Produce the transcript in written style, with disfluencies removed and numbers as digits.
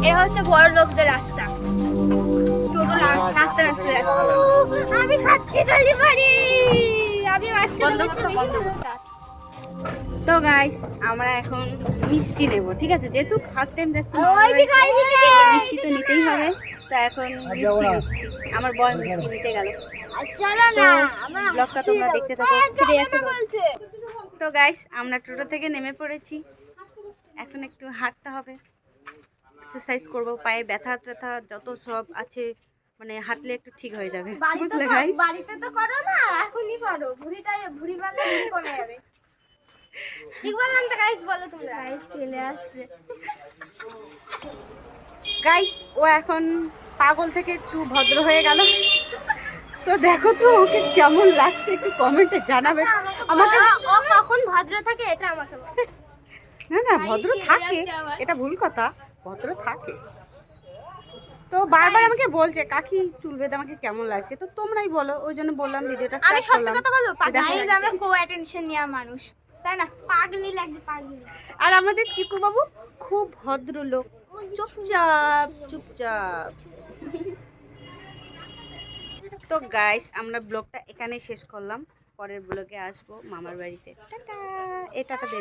এটা হচ্ছে বড় লোকদের রাস্তা। রাস্তা রাস্তা যাচ্ছে, আমি খাচ্ছি খালি বাড়ি, আমি তো গাইস আমরা এখন মিষ্টি নেব, ঠিক আছে? যেহেতু ফার্স্ট টাইম যাচ্ছি মিষ্টি তো নিতেই হবে, তো এখন মিষ্টি নিচ্ছি। আমার বর মিষ্টি নিতে গেল। ব্লগটা তোমরা দেখতে থাকো, ফিরে যাচ্ছে। তো গাইস আমরা টোটো থেকে নেমে পড়েছি, এখন একটু হাঁটতে হবে, এক্সারসাইজ করবো, পায়ে ব্যথা ট্যাথা যত সব আছে, মানে হাঁটলে একটু ঠিক হয়ে যাবে। বুঝলে গাইস? বাড়িতে তো করো না, এখনই করো, ভুড়ি বাঁধলে ভুড়ি কমে যাবে। ঠিক বললাম তো গাইস? বলো তোমরা। গাইস চলে আসছে। গাইস ও এখন পাগল থেকে একটু ভদ্র হয়ে গেল, তো দেখো তো ওকে কেমন লাগছে একটু কমেন্টে জানাবে আমাকে। ও কখন ভদ্র থাকে এটা আমাকে বলো। না না, ভদ্র থাকে, এটা ভুল কথা, ভদ্র থাকে। তো বারবার আমাকে বলছে কাকি চুল বেঁধে আমাকে কেমন লাগছে, তো তোমরাই বলো, ওই জন্য বললাম ভিডিওটা আমি স্টার্ট সত্যি করলাম। কথা বলবো, গাইস আমরা কো অ্যাটেনশন নেওয়া মানুষ, তাই না? পাগলি লাগছে, পাগলি। আর আমাদের চিকু বাবু খুব ভদ্র লোক, চুপচাপ চুপচাপ। তো গাইস আমরা ব্লগটা এখানেই শেষ করলাম, পরের ব্লগে আসবো মামার বাড়িতে। টাটা, এই টাটা দে।